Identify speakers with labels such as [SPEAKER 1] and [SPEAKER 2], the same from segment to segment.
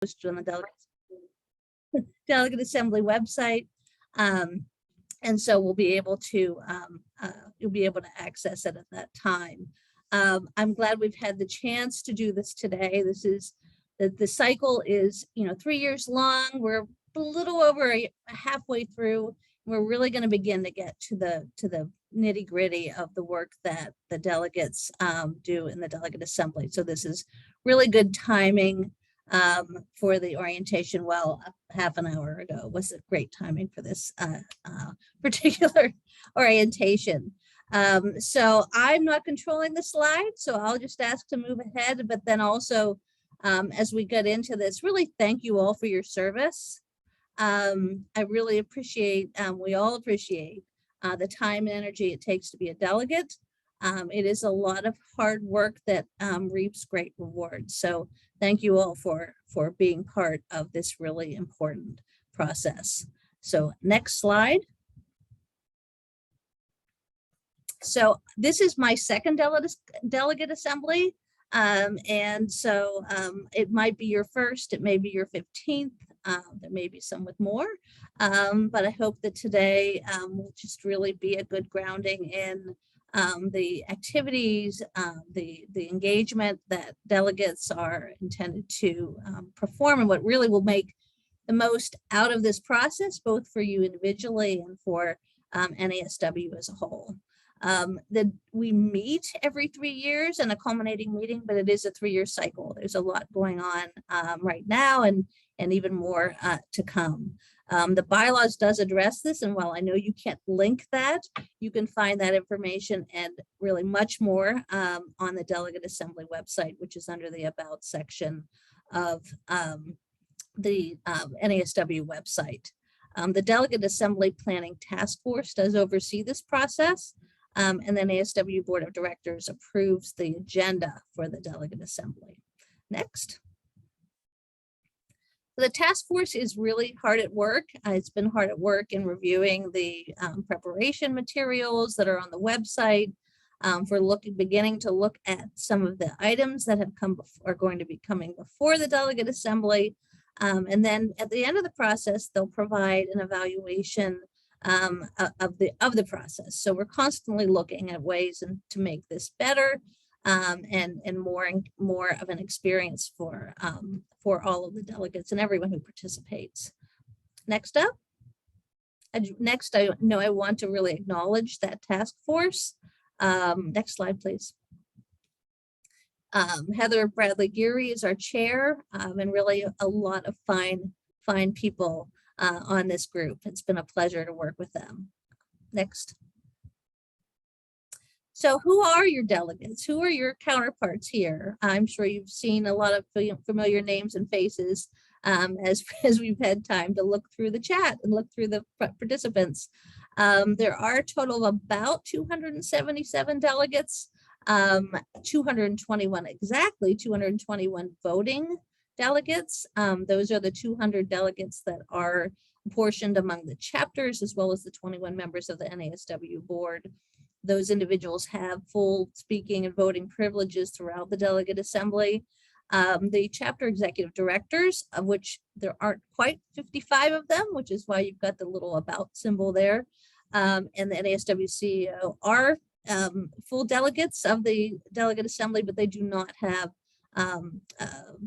[SPEAKER 1] posted on the Delegate Assembly website. And so we'll be able to, you'll be able to access it at that time. I'm glad we've had the chance to do this today. This is, the cycle is, 3 years long. We're a little over halfway through. We're really going to begin to get to the nitty gritty of the work that the delegates do in the Delegate Assembly. So this is really good timing for the orientation. Well, half an hour ago was a great timing for this particular orientation. So I'm not controlling the slide, so I'll just ask to move ahead, but then also as we get into this, really thank you all for your service. I really appreciate, we all appreciate the time and energy it takes to be a delegate. It is a lot of hard work that reaps great rewards. So thank you all for being part of this really important process. So next slide. So this is my second delegate assembly. And so it might be your first, it may be your 15th. There may be some with more, but I hope that today will just really be a good grounding in the activities, the engagement that delegates are intended to perform, and what really will make the most out of this process, both for you individually and for NASW as a whole. That we meet every 3 years in a culminating meeting, but it is a 3-year cycle. There's a lot going on right now, and even more to come. The bylaws does address this, and while I know you can't link that, you can find that information and really much more on the Delegate Assembly website, which is under the About section of the NASW website. The Delegate Assembly Planning Task Force does oversee this process, and the NASW Board of Directors approves the agenda for the Delegate Assembly. Next. The task force is really hard at work. It's been hard at work in reviewing the preparation materials that are on the website, for beginning to look at some of the items that have are going to be coming before the Delegate Assembly. And then at the end of the process, they'll provide an evaluation of the process. So we're constantly looking at ways to make this better. And more of an experience for all of the delegates and everyone who participates. Next up, I know I want to really acknowledge that task force. Next slide, please. Heather Bradley Geary is our chair, and really a lot of fine people on this group. It's been a pleasure to work with them. Next. So who are your delegates? Who are your counterparts here? I'm sure you've seen a lot of familiar names and faces as we've had time to look through the chat and look through the participants. There are a total of about 277 delegates, 221 exactly, 221 voting delegates. Those are the 200 delegates that are apportioned among the chapters, as well as the 21 members of the NASW board. Those individuals have full speaking and voting privileges throughout the Delegate Assembly. The chapter executive directors, of which there aren't quite 55 of them, which is why you've got the little about symbol there, and the NASW CEO are full delegates of the Delegate Assembly, but they do not have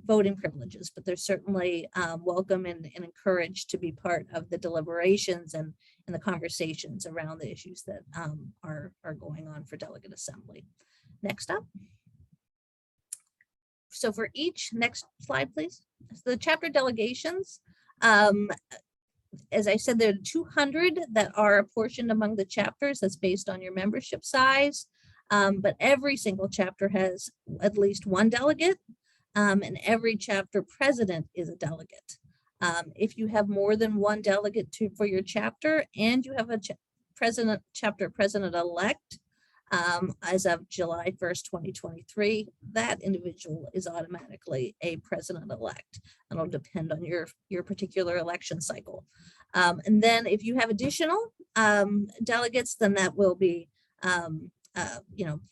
[SPEAKER 1] voting privileges, but they're certainly welcome and encouraged to be part of the deliberations and the conversations around the issues that are going on for Delegate Assembly. Next up. So for each, next slide, please. So the chapter delegations, as I said, there are 200 that are apportioned among the chapters. That's based on your membership size. But every single chapter has at least one delegate, and every chapter president is a delegate. If you have more than one delegate for your chapter and you have a chapter president-elect as of July 1st, 2023, that individual is automatically a president-elect. That'll depend on your particular election cycle. And then if you have additional delegates, then that will be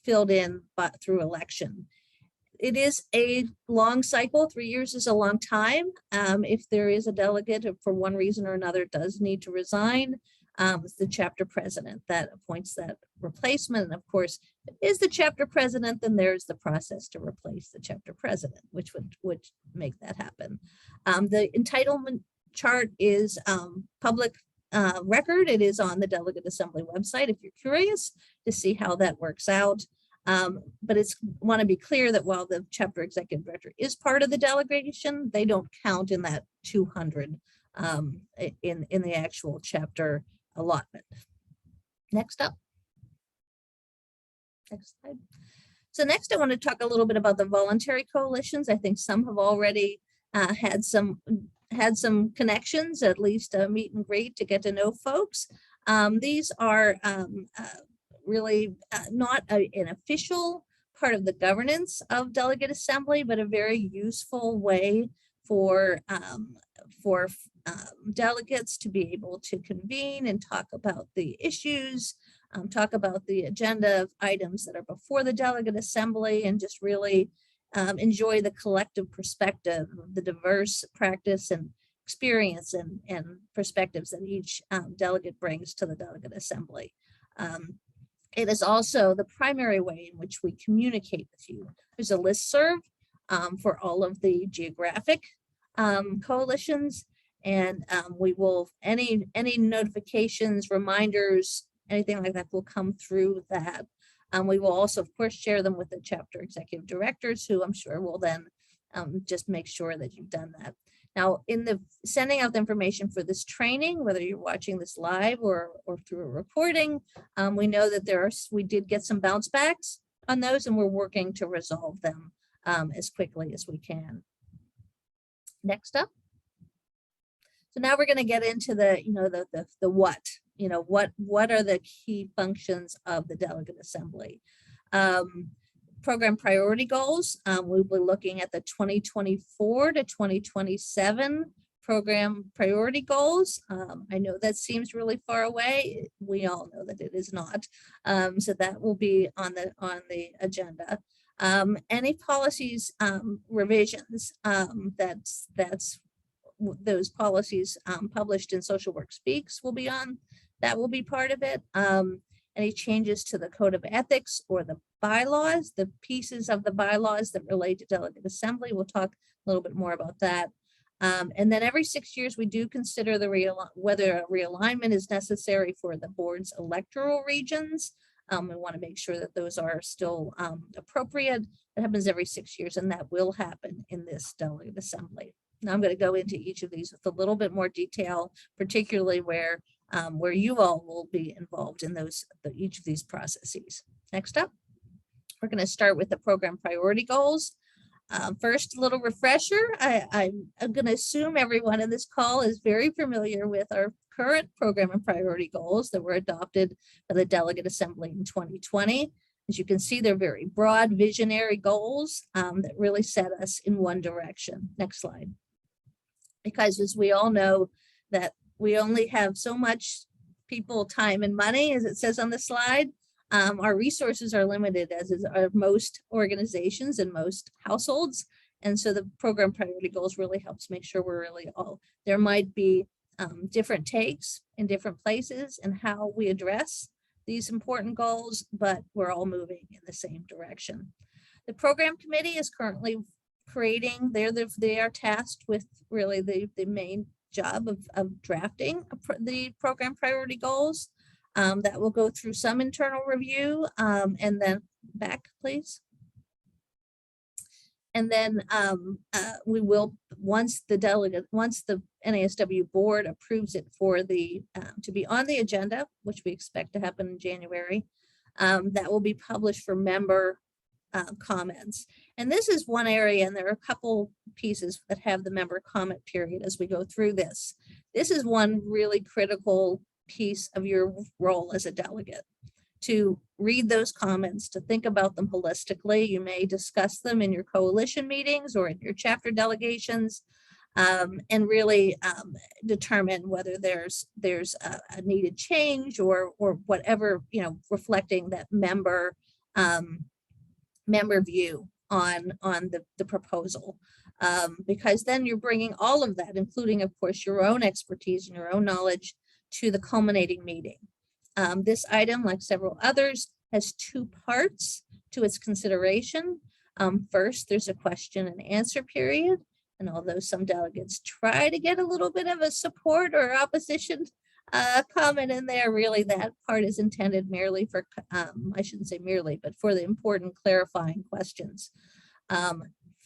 [SPEAKER 1] filled in through election. it is a long cycle. 3 years is a long time. If there is a delegate who for one reason or another does need to resign, it's the chapter president that appoints that replacement. And of course, if it is the chapter president, then there's the process to replace the chapter president, which would make that happen. The entitlement chart is public record. It is on the Delegate Assembly website if you're curious to see how that works out. But it's want to be clear that while the chapter executive director is part of the delegation, they don't count in that 200 in the actual chapter allotment. Next up. Next slide. So next I want to talk a little bit about the voluntary coalitions. I think some have already had some connections, at least a meet and greet to get to know folks. These are really not an official part of the governance of Delegate Assembly, but a very useful way for delegates to be able to convene and talk about the issues, talk about the agenda of items that are before the Delegate Assembly, and just really enjoy the collective perspective of the diverse practice and experience and perspectives that each delegate brings to the Delegate Assembly. It is also the primary way in which we communicate with you. There's a listserv for all of the geographic coalitions, and we will, any notifications, reminders, anything like that will come through that. We will also, of course, share them with the chapter executive directors, who I'm sure will then just make sure that you've done that. Now, in the sending out the information for this training, whether you're watching this live or through a recording, we know that we did get some bounce backs on those, and we're working to resolve them as quickly as we can. Next up. So now we're going to get into the what are the key functions of the Delegate Assembly. Program priority goals. We'll be looking at the 2024 to 2027 program priority goals. I know that seems really far away. We all know that it is not. So that will be on the agenda. Any policies revisions, that's those policies published in Social Work Speaks will be on. That will be part of it. Any changes to the Code of Ethics or the bylaws, the pieces of the bylaws that relate to Delegate Assembly. We'll talk a little bit more about that. And then every 6 years, we do consider whether a realignment is necessary for the board's electoral regions. We want to make sure that those are still appropriate. It happens every 6 years, and that will happen in this Delegate Assembly. Now I'm going to go into each of these with a little bit more detail, particularly where you all will be involved in each of these processes. Next up, we're going to start with the program priority goals. First, a little refresher. I'm going to assume everyone in this call is very familiar with our current program and priority goals that were adopted by the Delegate Assembly in 2020. As you can see, they're very broad, visionary goals that really set us in one direction. Next slide. Because as we all know, that we only have so much people, time, and money, as it says on the slide. Our resources are limited, as are most organizations and most households. And so the program priority goals really helps make sure we're really all, there might be different takes in different places and how we address these important goals, but we're all moving in the same direction. The program committee is currently creating, they are tasked with really the main job of drafting the program priority goals. That will go through some internal review, and then back, please. And then we will, once the NASW board approves it for to be on the agenda, which we expect to happen in January, that will be published for member comments. And this is one area, and there are a couple pieces that have the member comment period as we go through this. This is one really critical piece of your role as a delegate, to read those comments, to think about them holistically. You may discuss them in your coalition meetings or in your chapter delegations, and really determine whether there's a needed change or whatever, reflecting that member view on the proposal, because then you're bringing all of that, including, of course, your own expertise and your own knowledge, to the culminating meeting. This item, like several others, has two parts to its consideration. First, there's a question and answer period. And although some delegates try to get a little bit of a support or opposition comment in there, really that part is intended merely for, I shouldn't say merely, but for the important clarifying questions.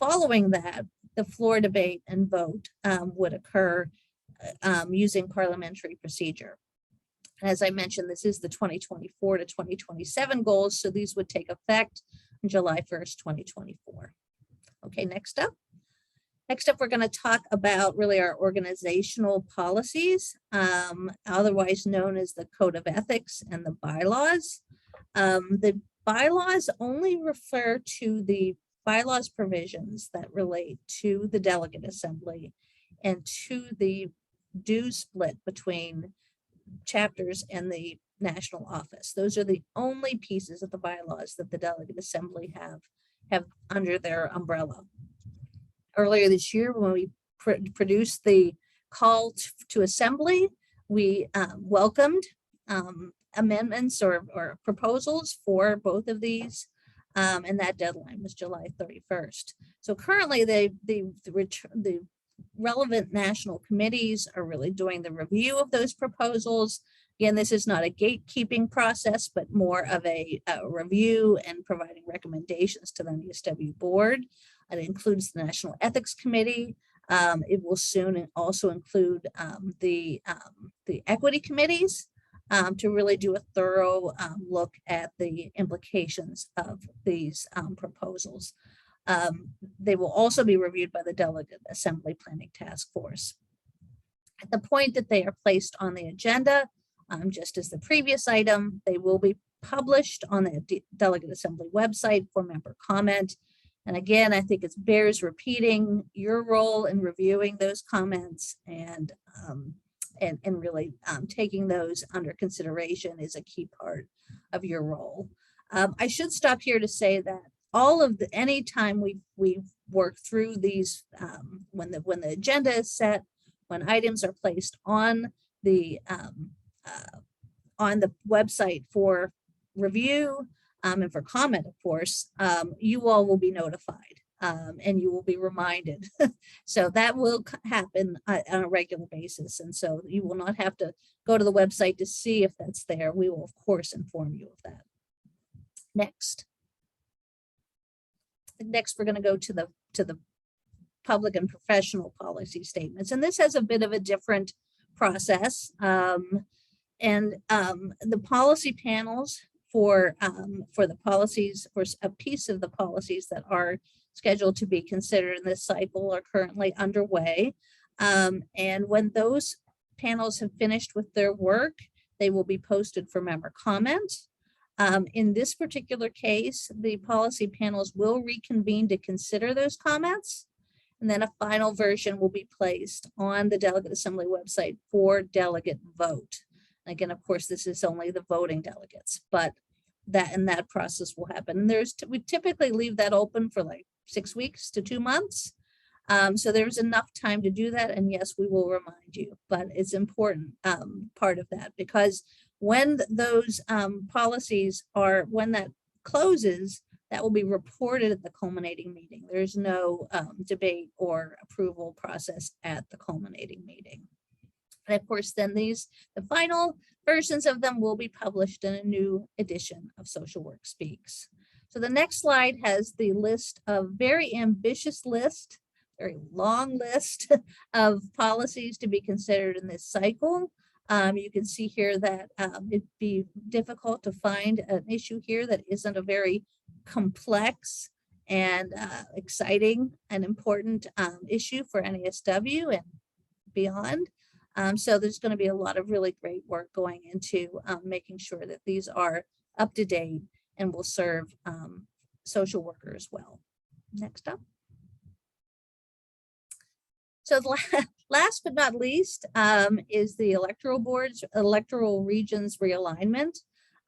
[SPEAKER 1] Following that, the floor debate and vote would occur using parliamentary procedure. As I mentioned, this is the 2024 to 2027 goals, so these would take effect on July 1st, 2024. Okay, next up. Next up, we're going to talk about really our organizational policies, otherwise known as the Code of Ethics and the Bylaws. The bylaws only refer to the bylaws provisions that relate to the delegate assembly and to the due split between chapters and the national office. Those are the only pieces of the bylaws that the delegate assembly have under their umbrella. Earlier this year, when we produced the call to assembly, we welcomed amendments or proposals for both of these, and that deadline was July 31st. So currently, the relevant national committees are really doing the review of those proposals. Again, this is not a gatekeeping process, but more of a review and providing recommendations to the NASW board. It includes the National Ethics Committee. It will soon also include the equity committees to really do a thorough look at the implications of these proposals. They will also be reviewed by the Delegate Assembly Planning Task Force. At the point that they are placed on the agenda, just as the previous item, they will be published on the Delegate Assembly website for member comment. And again, I think it bears repeating your role in reviewing those comments and really taking those under consideration is a key part of your role. I should stop here to say that anytime we work through these, when the agenda is set, when items are placed on the website for review and for comment, of course, you all will be notified and you will be reminded. So that will happen on a regular basis. And so you will not have to go to the website to see if that's there. We will, of course, inform you of that. Next, we're going to go to the public and professional policy statements. And this has a bit of a different process. The policy panels for the policies, for a piece of the policies that are scheduled to be considered in this cycle, are currently underway. And when those panels have finished with their work, they will be posted for member comment. In this particular case, the policy panels will reconvene to consider those comments, and then a final version will be placed on the Delegate Assembly website for delegate vote. Again, of course, this is only the voting delegates, but that process will happen. And we typically leave that open for like 6 weeks to 2 months. So there's enough time to do that. And yes, we will remind you, but it's important part of that, because when those policies when that closes, that will be reported at the culminating meeting. There's no debate or approval process at the culminating meeting. And of course, then the final versions of them will be published in a new edition of Social Work Speaks. So the next slide has the list of very ambitious list, very long list of policies to be considered in this cycle. You can see here that it'd be difficult to find an issue here that isn't a very complex and exciting and important issue for NASW and beyond. So there's going to be a lot of really great work going into making sure that these are up to date and will serve social workers well. Next up. So last but not least is the electoral regions realignment.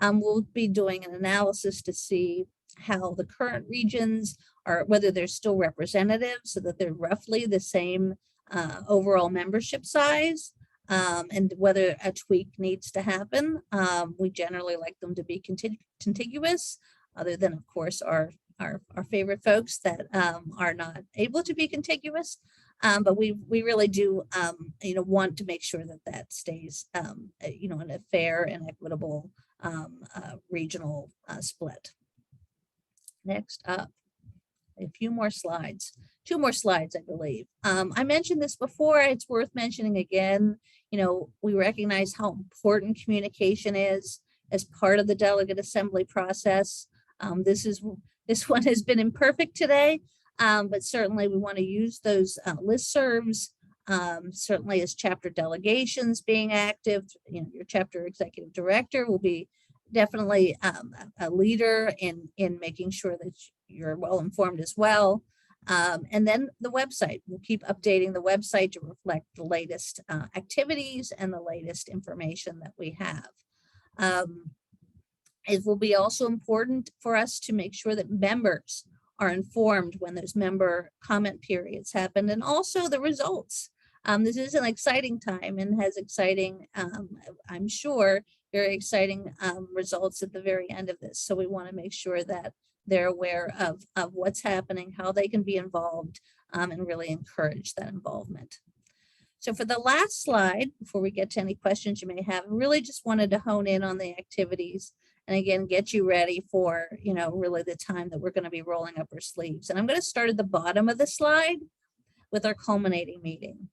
[SPEAKER 1] We'll be doing an analysis to see how the current regions are, whether they're still representative so that they're roughly the same overall membership size, and whether a tweak needs to happen. We generally like them to be contiguous, other than, of course, our favorite folks that are not able to be contiguous. But we really do, want to make sure that that stays, in a fair and equitable regional split. Next up, a few more slides, 2 more slides, I believe. I mentioned this before, it's worth mentioning again. We recognize how important communication is as part of the delegate assembly process. This one has been imperfect today, but certainly we want to use those listservs, certainly as chapter delegations being active. Your chapter executive director will be definitely a leader in making sure that you're well informed as well. And then the website, we'll keep updating the website to reflect the latest activities and the latest information that we have. It will be also important for us to make sure that members are informed when those member comment periods happen, and also the results. This is an exciting time and has exciting, I'm sure, very exciting results at the very end of this. So we want to make sure that they're aware of what's happening, how they can be involved, and really encourage that involvement. So for the last slide, before we get to any questions you may have, I really just wanted to hone in on the activities and again, get you ready for, really the time that we're going to be rolling up our sleeves. And I'm going to start at the bottom of the slide with our culminating meeting.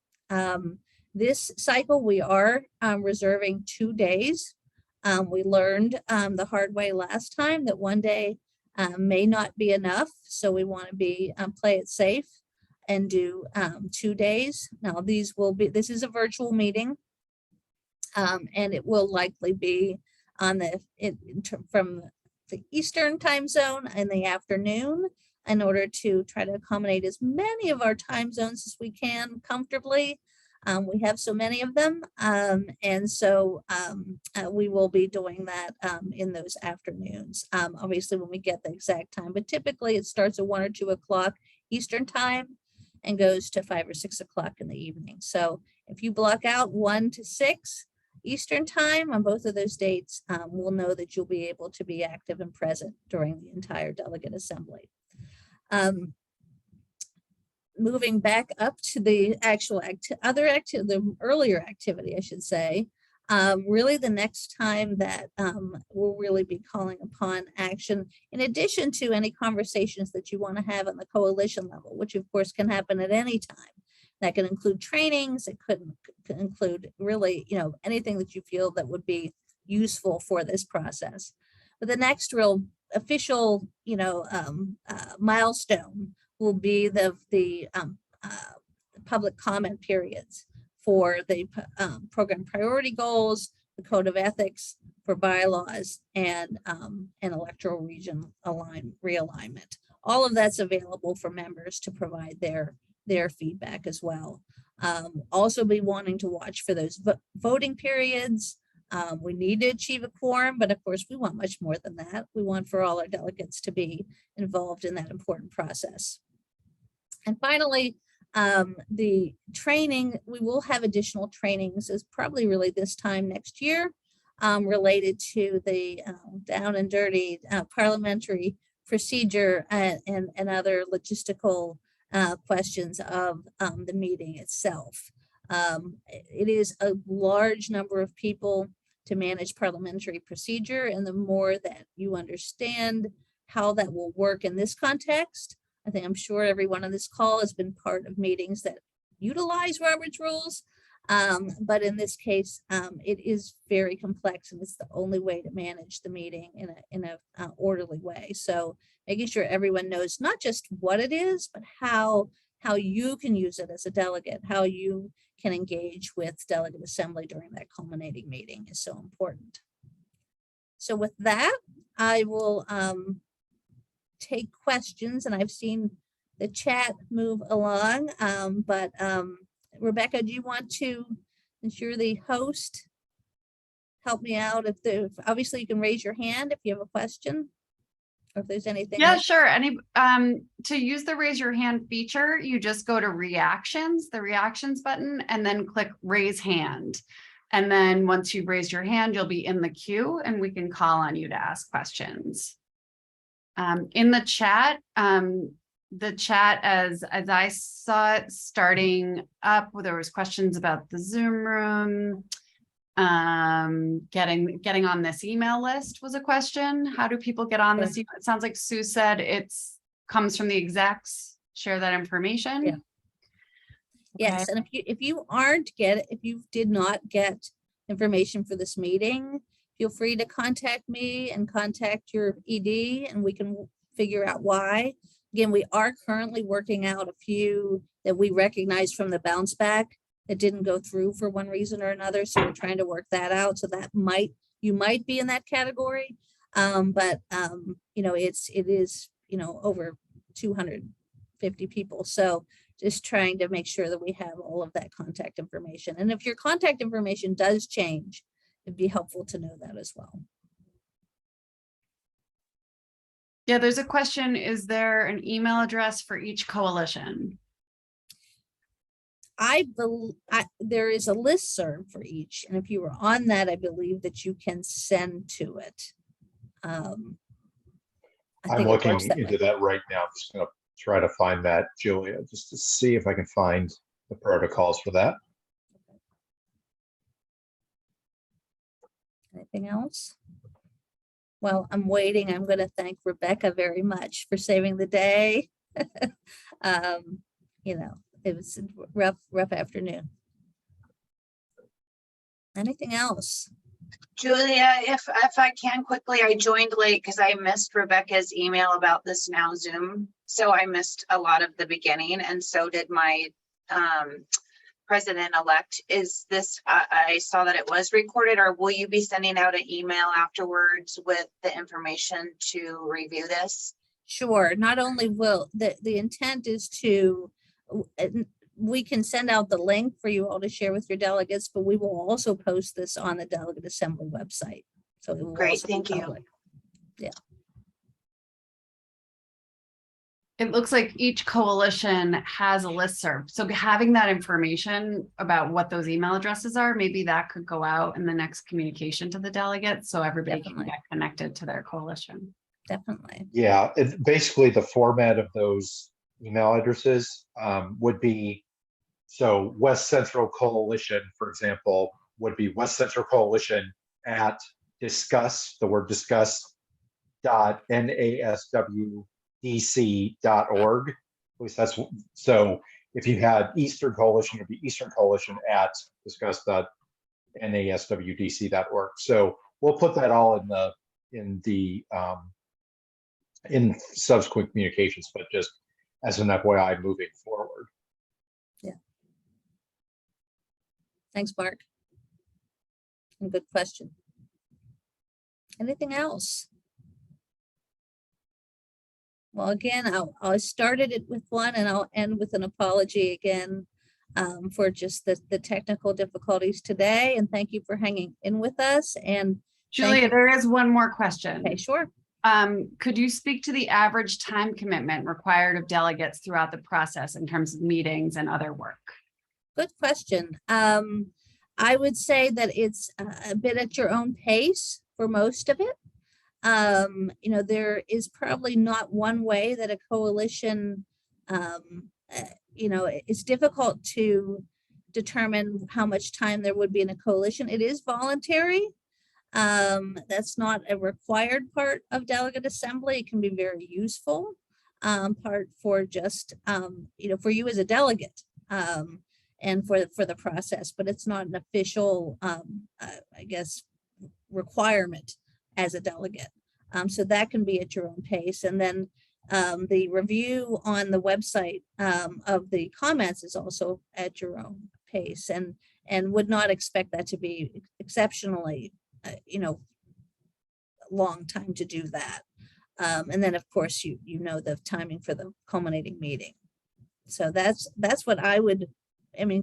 [SPEAKER 1] This cycle, we are reserving 2 days. We learned the hard way last time that 1 day may not be enough. So we want to play it safe and do 2 days. Now this is a virtual meeting, and it will likely be from the Eastern time zone in the afternoon, in order to try to accommodate as many of our time zones as we can comfortably. We have so many of them, and so we will be doing that in those afternoons. Obviously, when we get the exact time, but typically it starts at 1 or 2 o'clock Eastern time and goes to 5 or 6 o'clock in the evening. So if you block out 1 to 6 Eastern time on both of those dates, we'll know that you'll be able to be active and present during the entire delegate assembly. Moving back up to the actual the earlier activity, I should say, really the next time that we'll really be calling upon action, in addition to any conversations that you want to have on the coalition level, which of course can happen at any time. That can include trainings. It could include really, anything that you feel that would be useful for this process. But the next real official, milestone will be the public comment periods for the program priority goals, the code of ethics for bylaws, and electoral region realignment. All of that's available for members to provide their feedback as well. Also be wanting to watch for those voting periods. We need to achieve a quorum, but of course we want much more than that. We want for all our delegates to be involved in that important process. And finally, the training, we will have additional trainings, is probably really this time next year, related to the down and dirty parliamentary procedure and other logistical questions of the meeting itself. It is a large number of people to manage parliamentary procedure, and the more that you understand how that will work in this context, I'm sure everyone on this call has been part of meetings that utilize Robert's rules, but in this case, it is very complex, and it's the only way to manage the meeting in a orderly way. So making sure everyone knows not just what it is, but how you can use it as a delegate, how you can engage with delegate assembly during that culminating meeting is so important. So with that, I will take questions, and I've seen the chat move along, but Rebecca, do you want to, since you're the host, help me out? Obviously you can raise your hand if you have a question. or if there's anything
[SPEAKER 2] Yeah,
[SPEAKER 1] else.
[SPEAKER 2] sure. To use the raise your hand feature, you just go to reactions, the reactions button, and then click raise hand. And then once you've raised your hand, you'll be in the queue and we can call on you to ask questions. In the chat, as I saw it starting up, there was questions about the Zoom room. Getting on this email list was a question. How do people get on this? It sounds like Sue said comes from the execs. Share that information.
[SPEAKER 1] Yeah. Yes, and if you did not get information for this meeting, feel free to contact me and contact your ED, and we can figure out why. Again, we are currently working out a few that we recognize from the bounce back that didn't go through for one reason or another. So we're trying to work that out. So that you might be in that category. But it is, over 250 people. So just trying to make sure that we have all of that contact information. And if your contact information does change, it'd be helpful to know that as well.
[SPEAKER 2] Yeah, there's a question. Is there an email address for each coalition?
[SPEAKER 1] There is a listserv for each, and if you were on that, I believe that you can send to it.
[SPEAKER 3] I'm looking into that right now. I'm just going to try to find that, Julia, just to see if I can find the protocols for that.
[SPEAKER 1] Anything else? Well, I'm waiting. I'm going to thank Rebecca very much for saving the day. It was a rough afternoon. Anything else?
[SPEAKER 4] Julia, if I can quickly, I joined late because I missed Rebecca's email about this now Zoom. So I missed a lot of the beginning, and so did my president-elect. Is this, I saw that it was recorded, or will you be sending out an email afterwards with the information to review this?
[SPEAKER 1] Sure. Not only will the intent is to, we can send out the link for you all to share with your delegates, but we will also post this on the Delegate Assembly website. So it will
[SPEAKER 4] Great,
[SPEAKER 1] also be
[SPEAKER 4] thank you.
[SPEAKER 1] public. Yeah.
[SPEAKER 2] It looks like each coalition has a listserv. So having that information about what those email addresses are, maybe that could go out in the next communication to the delegates so everybody can get connected to their coalition.
[SPEAKER 1] Definitely.
[SPEAKER 3] Yeah, basically the format of those email addresses would be, so West Central Coalition, for example, would be West Central Coalition at discuss, the word discuss, .naswdc.org. At least that's, so if you had Eastern Coalition, it would be Eastern Coalition at discuss.naswdc.org. So we'll put that all in subsequent communications, but just as an FYI moving forward.
[SPEAKER 1] Yeah. Thanks, Mark. And good question. Anything else? Well, again, I started it with one, and I'll end with an apology again for just the technical difficulties today. And thank you for hanging in with us. And
[SPEAKER 2] Julia, there is one more question.
[SPEAKER 1] Okay, sure.
[SPEAKER 2] Could you speak to the average time commitment required of delegates throughout the process in terms of meetings and other work?
[SPEAKER 1] Good question. I would say that it's a bit at your own pace for most of it. There is probably not one way that a coalition, it's difficult to determine how much time there would be in a coalition. It is voluntary. That's not a required part of delegate assembly. It can be very useful part for just, for you as a delegate and for the process, but it's not an official, I guess, requirement as a delegate. So that can be at your own pace. And then the review on the website of the comments is also at your own pace, and would not expect that to be exceptionally long time to do that. And then of course the timing for the culminating meeting. So that's what I would,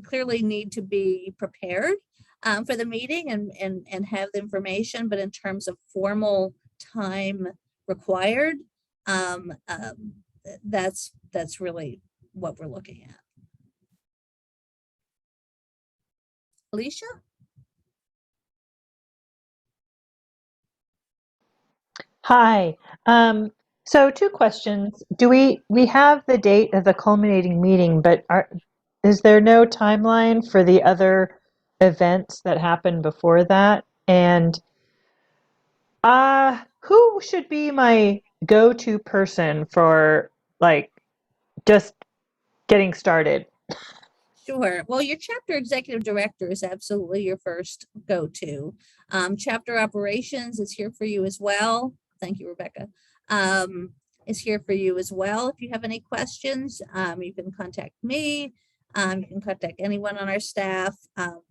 [SPEAKER 1] clearly need to be prepared for the meeting and have the information, but in terms of formal time required, That's really what we're looking at. Alicia?
[SPEAKER 5] Hi. So two questions. Do we have the date of the culminating meeting, but is there no timeline for the other events that happened before that? And who should be my go-to person for like just getting started?
[SPEAKER 1] Sure. Well, your chapter executive director is absolutely your first go-to. Chapter operations is here for you as well. Thank you, Rebecca. Is here for you as well. If you have any questions, you can contact me. You can contact anyone on our staff.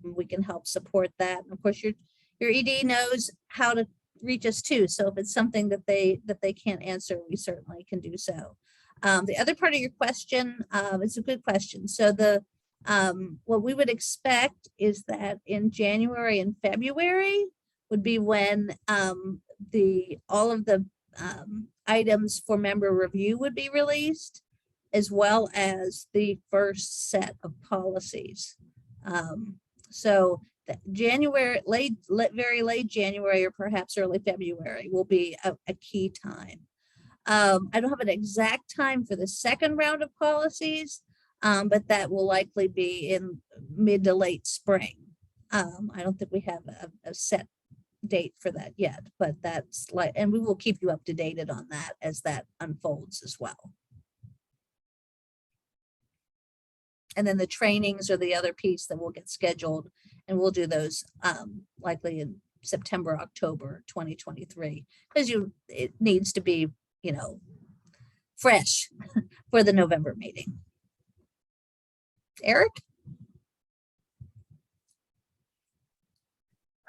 [SPEAKER 1] We can help support that. And of course, your ED knows how to reach us too. So if it's something that they can't answer, we certainly can do so. The other part of your question is a good question. So what we would expect is that in January and February would be when all of the items for member review would be released, as well as the first set of policies. So January, very late January, or perhaps early February will be a key time. I don't have an exact time for the second round of policies, but that will likely be in mid to late spring. I don't think we have a set date for that yet, but that's like, and we will keep you up to date on that as that unfolds as well. And then the trainings are the other piece that will get scheduled, and we'll do those likely in September, October 2023, because it needs to be, fresh for the November meeting. Eric?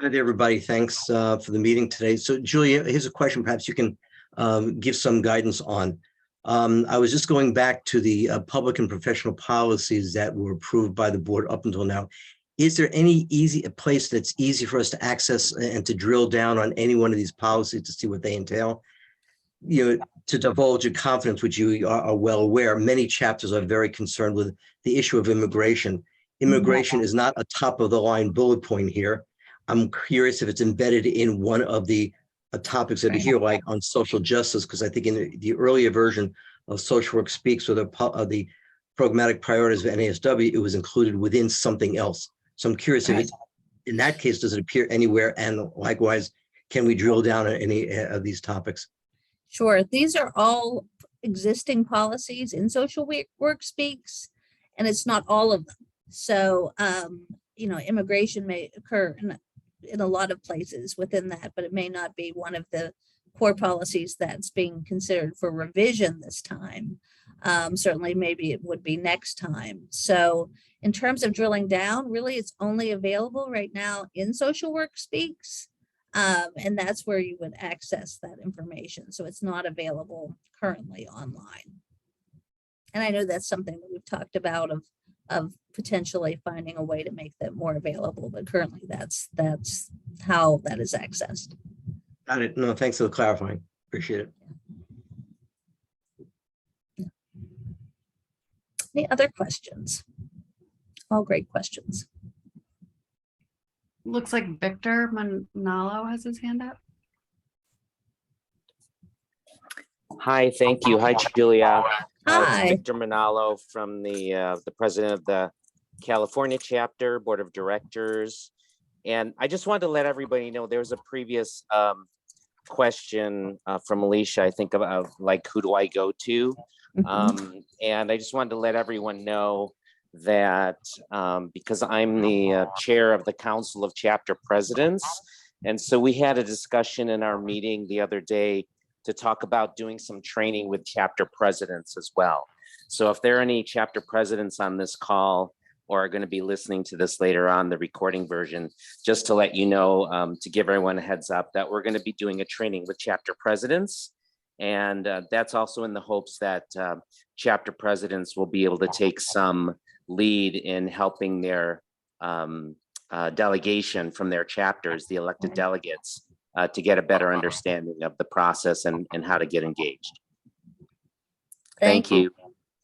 [SPEAKER 6] Hi there, everybody. Thanks for the meeting today. So Julia, here's a question perhaps you can give some guidance on. I was just going back to the public and professional policies that were approved by the board up until now. Is there any a place that's easy for us to access and to drill down on any one of these policies to see what they entail? To divulge your confidence, which you are well aware, many chapters are very concerned with the issue of immigration. Immigration is not a top of the line bullet point here. I'm curious if it's embedded in one of the topics that are here, like on social justice, because I think in the earlier version of Social Work Speaks, or the programmatic priorities of NASW, it was included within something else. So I'm curious if in that case, does it appear anywhere? And likewise, can we drill down on any of these topics?
[SPEAKER 1] Sure. These are all existing policies in Social Work Speaks, and it's not all of them. So, immigration may occur in a lot of places within that, but it may not be one of the core policies that's being considered for revision this time. Certainly, maybe it would be next time. So in terms of drilling down, really, it's only available right now in Social Work Speaks. And that's where you would access that information. So it's not available currently online. And I know that's something that we've talked about of potentially finding a way to make that more available, but currently that's how that is accessed.
[SPEAKER 6] Got it. No, thanks for clarifying. Appreciate it.
[SPEAKER 1] Any other questions? All great questions.
[SPEAKER 2] Looks like Victor Manalo has his hand up.
[SPEAKER 7] Hi, thank you. Hi, Julia.
[SPEAKER 1] Hi.
[SPEAKER 7] It's Victor Manalo from the president of the California chapter, board of directors. And I just wanted to let everybody know there was a previous question from Alicia, I think, about like, who do I go to? And I just wanted to let everyone know that because I'm the chair of the Council of Chapter Presidents. And so we had a discussion in our meeting the other day to talk about doing some training with chapter presidents as well. So if there are any chapter presidents on this call or are going to be listening to this later on, the recording version, just to let you know, to give everyone a heads up that we're going to be doing a training with chapter presidents. And that's also in the hopes that chapter presidents will be able to take some lead in helping their delegation from their chapters, the elected delegates, to get a better understanding of the process and how to get engaged. Thank you.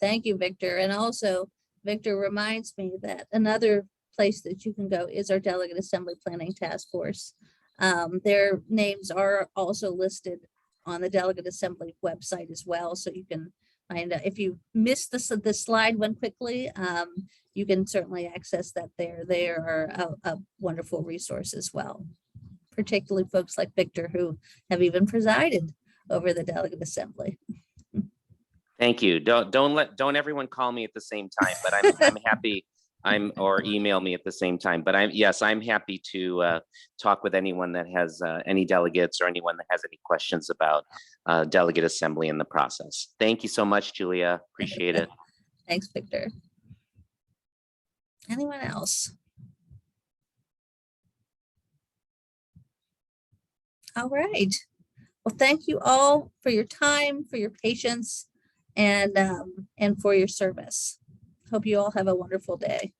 [SPEAKER 1] Thank you, Victor. And also, Victor reminds me that another place that you can go is our Delegate Assembly Planning Task Force. Their names are also listed on the Delegate Assembly website as well, so you can find out. If you missed the slide one quickly, you can certainly access that there. They are a wonderful resource as well, particularly folks like Victor who have even presided over the Delegate Assembly.
[SPEAKER 7] Thank you. Don't everyone call me at the same time, but I'm happy. Or email me at the same time, but I'm happy to talk with anyone that has any delegates or anyone that has any questions about delegate assembly in the process. Thank you so much, Julia. Appreciate it.
[SPEAKER 1] Thanks, Victor. Anyone else? All right. Well, thank you all for your time, for your patience, and for your service. Hope you all have a wonderful day.